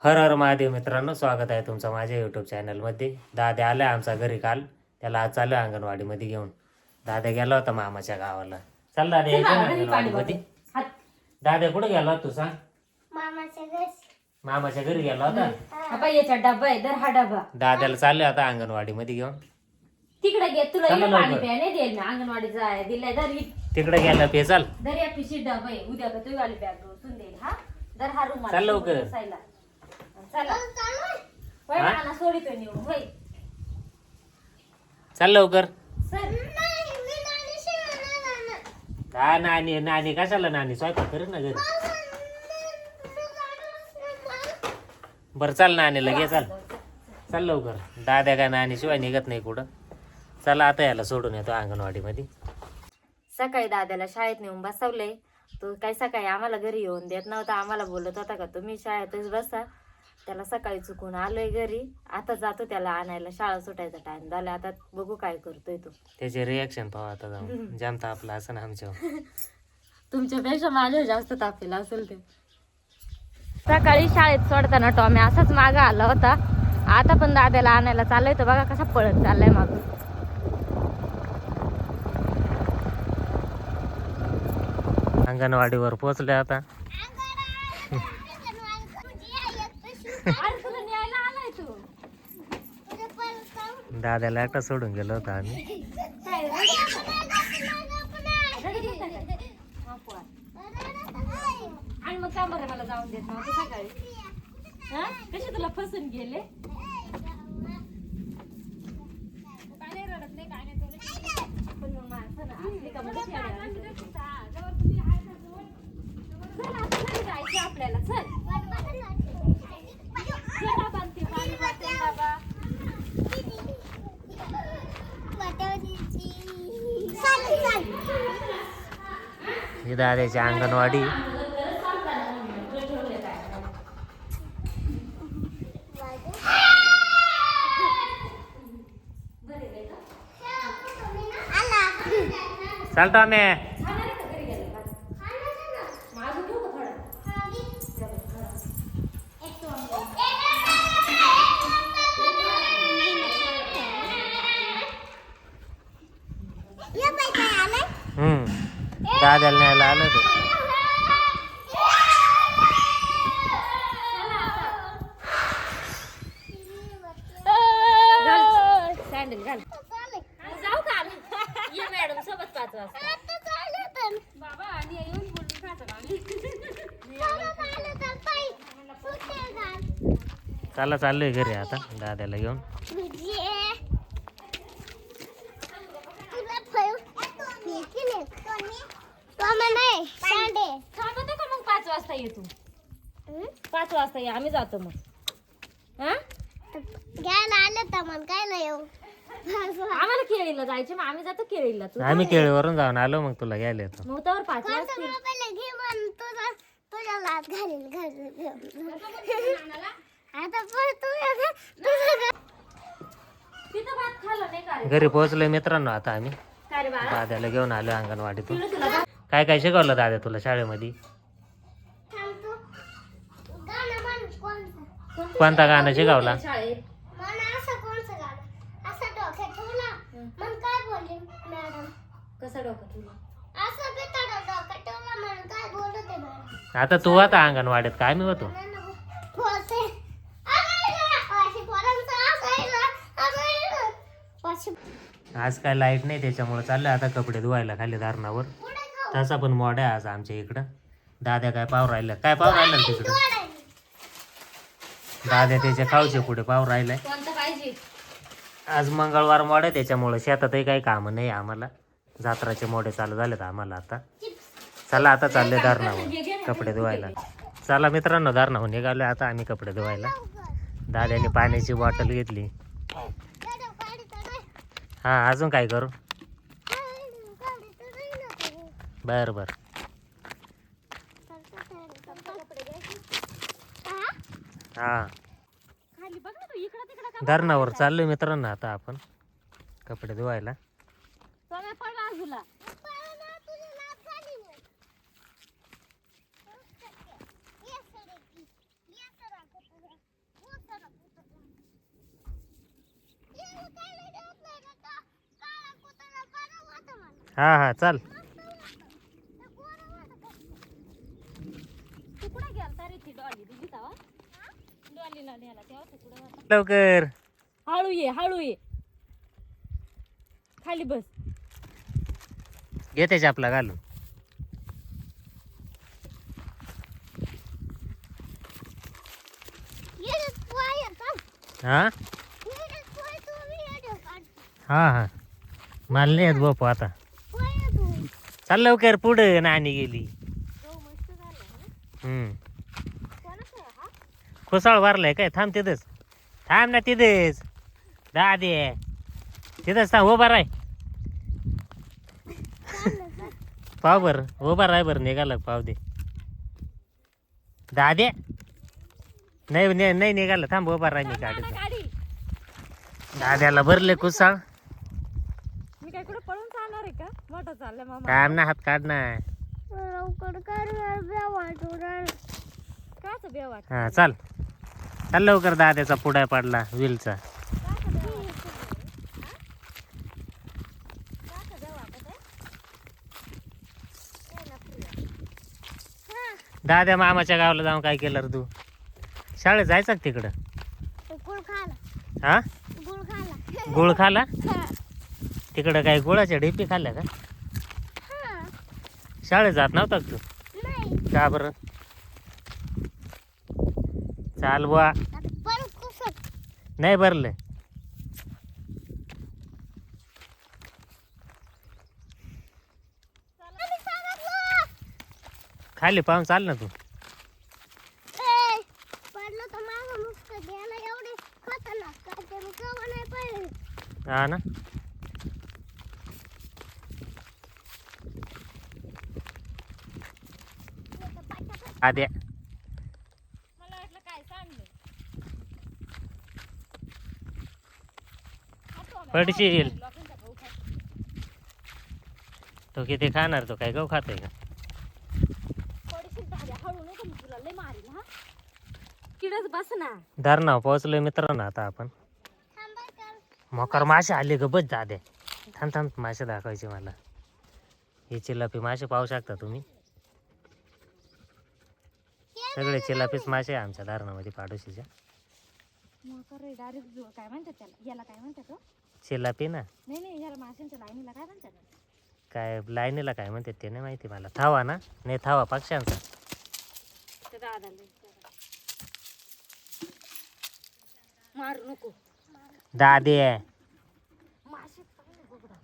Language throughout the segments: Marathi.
हर हर महादेव मित्रांनो, स्वागत आहे तुमचं माझ्या यूट्यूब चॅनलमध्ये. दादा आला आमचा घरी काल. त्याला आज चालू आहे अंगणवाडीमध्ये घेऊन. दादा गेला होता मामाच्या गावाला. चल दादा, यायचं ना अंगणवाडीमध्ये. दादा कुठे गेला होता तू सांग? मामाच्या घरी गेला होता. याचा डबा आहे, दर हा डबा दादाला चालले आता अंगणवाडीमध्ये घेऊन. तिकडे घे, तुला चला इकडे पाणी लवकर. प्यायला नाही देईल ना. अंगणवाडी जाय दिलाय दर तिकडे गेला पे चाल. दर या पिशी डबा आहे. उद्या का तू वाली बॅग उचलून देईल. हा दर हा रूम चल लवकर. चला होय हा? ना, सोडितोय निवडून होय. चल लवकर. सर हा नानी नानी कशाला नानी स्वयंपाक करेल ना घरी. बरं चाल नानीला घे चाल. चल लवकर. दाद्या का नानी शिवाय निघत नाही कुठं. चला आता याला सोडून येतो अंगणवाडीमध्ये. सकाळी दादाला शाळेत नेऊन बसवलंय. तो काही सकाळी आम्हाला घरी येऊन देत नव्हता. आम्हाला बोलत होता का तुम्ही शाळेतच बसा. त्याला सकाळी चुकून आलोय घरी. आता जातो त्याला आणायला. शाळा सुटायचा टाइम झाला. आता बघू काय करतोय तो. त्याचे रिॲक्शन पाहू आता जाऊन. जामता आपला असं ना आमच्यावर. तुमच्यापेक्षा माझ्या जास्त तापेला असेल ते. सकाळी शाळेत सोडताना टॉमी असाच मागं आला होता. आता पण दाद्याला आणायला चाललोय. तर बघा कसा पळत चाललाय मागून. अंगणवाडीवर पोहोचले आता. दादाला एकटा सोडून गेलो होता आम्ही. आणि मग का बरं मला जाऊन देत नव्हतं सकाळी? हा कसे तुला फसून गेले? पण मग माणसं ना असली का मग कशी आली? चल आता घरी जायचं आपल्याला. चल चल बाबा, ते पाणी बॉटल बाबा. ही दादाची अंगणवाडी. चालतो आम्ही. दादाला न्यायला आलो तो. सँडल घाल. जाऊ का? ये मॅडम सोबत 5 वाजता. बाबा आणि येऊन बोलून चला चाललोय घरी आता दादाला घेऊन. थांबतो का मग? 5 वाजता ये तू. 5 वाजता ये, आम्ही जातो मग. हा घ्यायला आलं तर मग काय नाही येऊ. आम्हाला केळीला जायचे, मग आम्ही जातो केळीला. तू आम्ही केळीवरून जाऊन आलो, मग तुला घ्यायला येतो. मग तर 5 वाजता मोबाईल घे म्हण तुझ्या लात घालील आता पण तिथं भात खाल्लं नाही का रे? घरी पोहोचलोय मित्रांनो आता आम्ही. काय रे बाळा? दादाला घेऊन आलो अंगणवाडीतून. तुला भात काय काय शिकवलं दादा तुला शाळेमध्ये? सांगतो गाणं म्हण कोणतं कोणता गाणं शिकवला? शाळेत म्हण असं कोणतं गाणं असं डोक्यात ठेवला मग काय बोलली मॅडम कसं डोकं तुला? असं बेटा डोक्यात ठेवला म्हणून काय बोलत आहे मॅडम आता तू आता अंगणवाडीत काय मी होतो. बोलते अशी पोरांचं असायला आज काय लाईट नाही त्याच्यामुळे चाललंय आता कपडे धुवायला खाली धारणावर. तसा पण मोड आहे आज आमच्या इकडं. दाद्या काय पाव राहिलं? काय पाव राहिलं ना तिकडं? दाद्या त्याच्या खाऊचे पुढे पाव राहिलाय. कोणतं पाहिजे? आज मंगळवार मोड आहे त्याच्यामुळे शेतातही काही कामं नाही आम्हाला. जात्राचे मोडे चालू झालेत आम्हाला आता. चला आता चालले धारणावर कपडे धुवायला. चला मित्रांनो, धारणावर निघालोय आता आम्ही कपडे धुवायला. दाद्याने पाण्याची बॉटल घेतली. हा अजून काय करू? बर बर. हा धरणावर चाललोय मित्रांनो आता आपण कपडे धुवायला. हा हा चाल. तू कुठं गेलता रे? ती डॉली दिली तवा डॉलीला न्याला तेव्हा तू कुठं होता? लवकर हळू ये खाली बस. घे त्याच्या आपला घालून. हा हा हा मला नाही येत बापू आता. चाल लवकर पुढे नाणी गेली. खुसाळ भरलाय काय? थांब तिथेच. थांब ना तिथेच. दादे तिथेच थांब. उभा राय. पाव बर उभा राय. बरं निघाला पाव दे. दादे नाही निघाला. थांब उभा राय. मी गाडी दाद्याला भरले कुसाळ. मी काय कुठे पळून चालणार आहे का? मोठा चाललाय मामा. थांब ना हात काढ ना. लवकर कर काच बेव वाट. हा चाल चाल लवकर. दाद्याचा पुढा पडला व्हीलचा. दाद्या मामाच्या गावाला जाऊन काय केलं रे तू? शाळेत जायचं का तिकडं? गुळ खाला हा गुळ खाला गुळ खाला? तिकडं काय गुळाच्या ढेपी खाल्ल्या का? शाळेत जात नव्हता का तू? नाही का बरं? चाल बुवा. परत कुसत नाही भरलं. खाली पाहून चाल ना तू. पडलं तर माझं मुस्क द्यायला एवढे खतरनाक काय ते मी कवा नाही पडले. हा ना. आद्या मला वाटलं काय सांगलं. पडशील. तो किती खाणार? तो काय गहू खातोय का? हळू नको मी तुला लय मारील. हा किडच बस ना. धरणावर पोहोचलोय मित्रांनो आता आपण. मोकार मासे आले ग. बस दाद्या. थांब थांब मासे दाखवायचे मला. हे चिलापी मासे पाहू शकता तुम्ही. सगळे चिलापीच मासे आहे आमच्या धरणामध्ये पाडोशीच्या. डायरेक्ट काय म्हणतात त्याला? याला काय म्हणतात हो? चिलापी ना. नाही याला माशांच्या लाईनीला काय म्हणतात? काय लाईनीला काय म्हणतात ते नाही माहिती मला. थावा ना? नाही थावा पक्ष्यांचा. मारू नको दादे.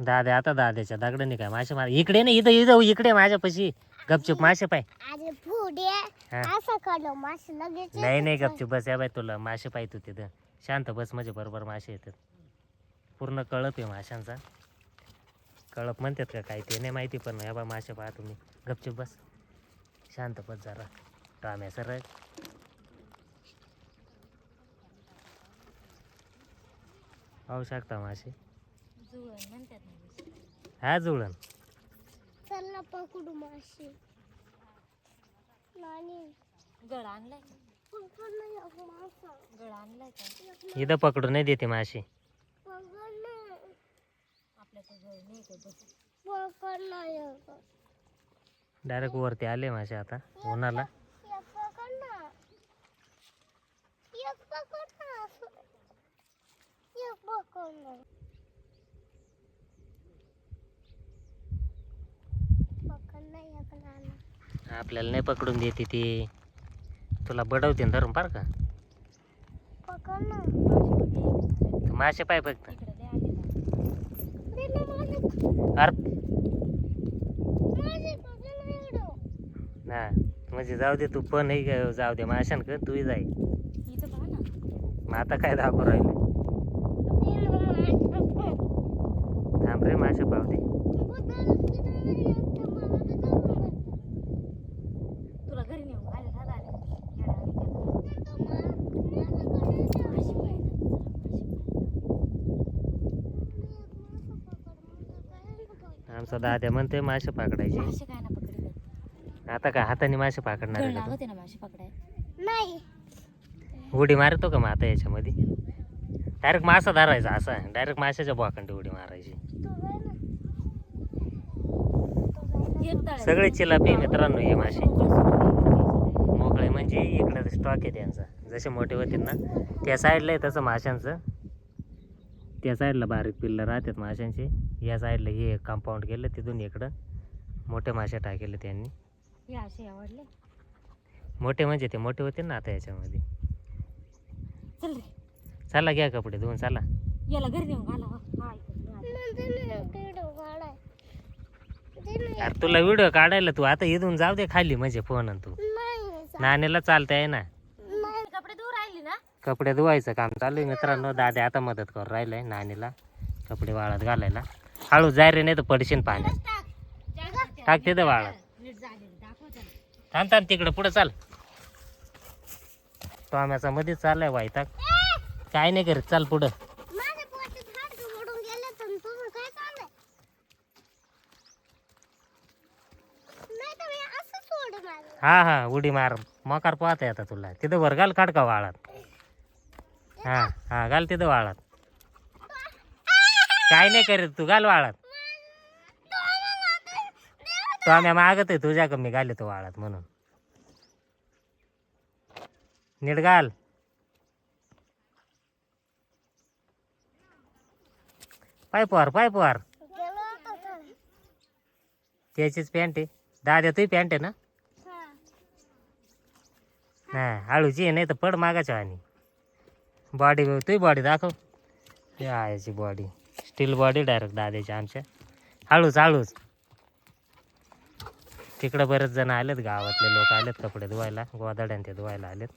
दादे आता दाद्याच्या दगडाने काय मासे मार. इकडे नाही इथं इथं इकडे माझ्यापाशी. गपचूप मासे पाय. अरे फुडे हा. असं काढलं मासे लगेच नाही नाही गपचूप बस. या बाय तुला मासे पाय तू तिथं. शांत बस म्हणजे बरोबर मासे येतात. पूर्ण कळप आहे माशांचा. कळप म्हणतात का काय ते नाही माहिती. पण या बा मासे पाहा तुम्ही. गपचूप बस. शांत बस जरा. टाम्या सर पाहू शकता मासे. जुळण म्हणतात ना. हा जुळण. चल ना पकडू मासे. नानी गळ आणलाय का? पकड ना एक मासा. गळ आणलाय का? इथं पकडून नाही देते मासे. पकड ना. आपल्याकडे गळ नाही का? बस पकड ना एक. डायरेक्ट वरती आले मासे आता उन्हाला. एक पकड ना. एक पकड ना. एक पकड ना. पकड ना एक नाना. आपल्याला नाही पकडून देते ती. तुला बडवते ना धरून पार का. पकड ना. तू मासे पाय फक्त. इकडे लय आले ना. दे ना माझे. अरे माझे पकड ना एवढं. हा म्हणजे जाऊ दे. तू पण नाही जाऊ दे माशान कर. तूही जाई. इथं पहा ना. मग आता काय दाखवू राहिले. दे ना माझे. थांब रे मासे पाहू दे. तुला घरी नेऊन आले दादा आले. आमचा दाद्या म्हणतोय मासे पकडायचे. मासे काय ना पकडले. आता काय हाताने मासे पकडणार गळ आहे का लागते ना मासे पकडाय. नाही तू? उडी मारतो का मग आता याच्यामध्ये? डायरेक्ट मासा धरायचा असा डायरेक्ट माशाच्या बोकांडी उडी मारायची. सगळे चिलापी मित्रांनो हे मासे मोकळे म्हणजे इकडं स्टॉक आहे त्यांचा. जसे मोठे होतील ना त्या साईडला आहे तसं माशांचं. त्या साईडला बारीक पिल्लं राहतात माशांचे. या साईडला हे कंपाऊंड केलं तिथून इकडं मोठे मासे टाकेले त्यांनी. हे असे आवडले. मोठे म्हणजे ते मोठे होते ना आता याच्यामध्ये. चल रे चला घ्या कपडे धुवून चला. याला घरी नेऊन घाला. अरे तुला व्हिडिओ काढायला तू आता इथून जाऊ दे खाली म्हणजे फोन तू नाण्याला चालतंय ना. कपडे दूर राहिली ना. कपडे धुवायचं काम चालू आहे मित्रांनो. दादा आता मदत करू राहिलाय नानीला कपडे वाळत घालायला. हळू जाय रे नाही तर पडशील पाण्यात. टाक तिथं वाळत. थांब थांब तिकडं पुढं चाल. टोम्याचा मध्येच चाललाय वाईटाक. काय नाही करत चाल पुढं. हा हा उडी मार मकार पाहत आहे आता तुला. तिथं वर घाल खडका वाळत. हा हा घाल तिथं वाळत. काय नाही करीत तू घाल वाळत. तो आम्ही मागत आहे तुझ्या कमी घाले तो वाळत म्हणून. नीट घाल. पायपवार पायपवार त्याचीच पॅन्ट आहे. दादा तुही पॅन्ट आहे ना. हा हळूची आहे नाही तर पड मागाच्या आणि बॉडी तुही बॉडी दाखव. याची बॉडी स्टील बॉडी डायरेक्ट दाद्याची आमच्या. हळूच हळूच. तिकडं बरेच जण आलेत गावातले लोक आलेत कपडे धुवायला. गोदाड्यान ते धुवायला आलेत.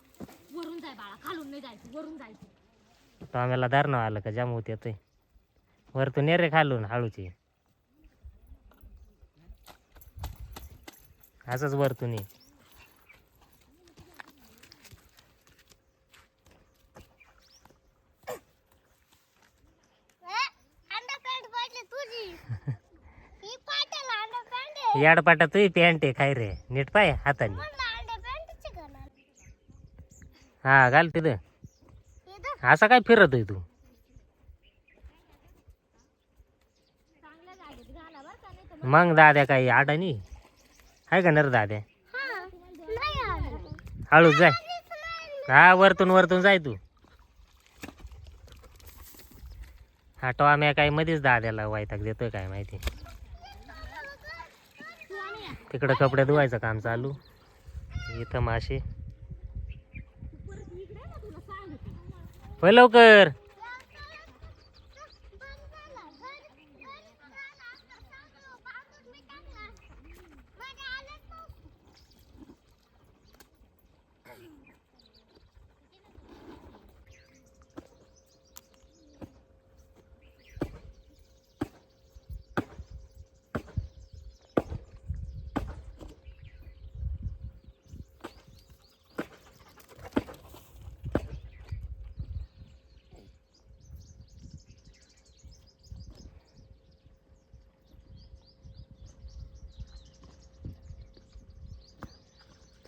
वरून जाय बाळा खालून नाही जायचं वरून जायचं. टॉम्याला धरणं आलं का जामूत येतोय. वरतून ये रे खालून हळूची. असंच वरतून ये. याडपाटा तुही पॅन्ट आहे काय रे नीट पाय हाताने. हा घाल तिथं. असा काय फिरत आहे तू. मग दाद्या काही आडानी आहे का नर दाद्या. हळूच जाय. हा वरतून वरतून जाय तू. हा टॉम्या काय मध्येच दाद्याला वायताक देतोय काय माहिती. तिकडं कपडे धुवायचं काम चालू. इथं मासे. होय लवकर.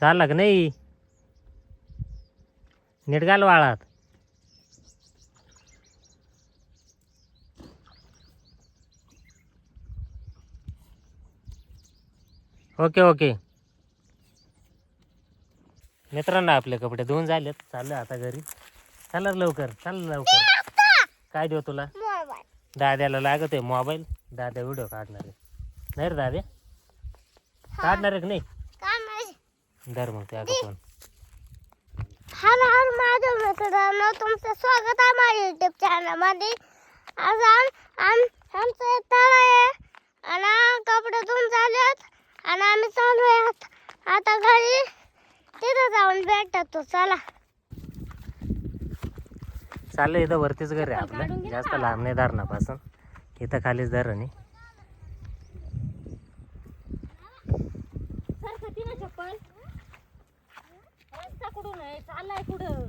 चालला का नाही. नीट घाल वाळात. ओके ओके मित्रांनो आपले कपडे धुवून झालेत. चाललं आता घरी. चला लवकर चल लवकर. काय देऊ तुला. दाद्याला लागत आहे मोबाईल. दाद्या व्हिडिओ काढणार आहे नाही रे दाद्या. काढणार आहे की नाही. धर मग त्या फोन. हर हर महादेव मित्रांनो तुमचं स्वागत आहे माझ्या युट्यूब चॅनलमध्ये. आज आमचं तळ आहे आणि कपडे धुवून झालेत आणि आम्ही चालू आहे आता घरी. तिथं जाऊन भेटतो. चला चाललं इथं वरतीच घर आहे आपलं. जास्त लांब नाही धरणापासून. इथं खालीच धरण आहे. चप्पल रस्ता कुठून आहे चाललाय कुठं.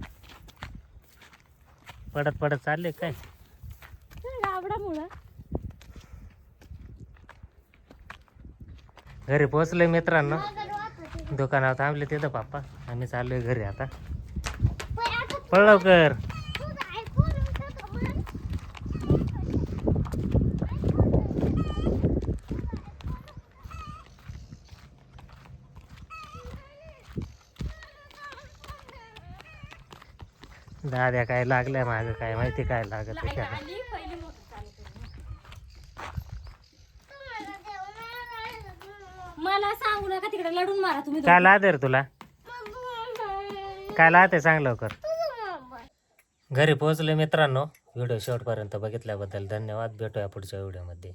पडत पडत चालले काय. गावडामुळं घरी पोहोचलोय मित्रांनो. दुकानावर थांबले तिथं पप्पा. आम्ही चाललोय घरी आता. पळ लवकर. दाद्या काय लागलंय माग काय माहिती काय लागत आहे त्याला. आली पहिली मोटर चालू करून. मला सांगू नका तिकडे लढून मारा तुम्ही काय लाद रे तुला काय लाद सांग लवकर. घरी पोहोचले मित्रांनो. व्हिडिओ शेवटपर्यंत बघितल्याबद्दल धन्यवाद. भेटूया पुढच्या व्हिडिओमध्ये.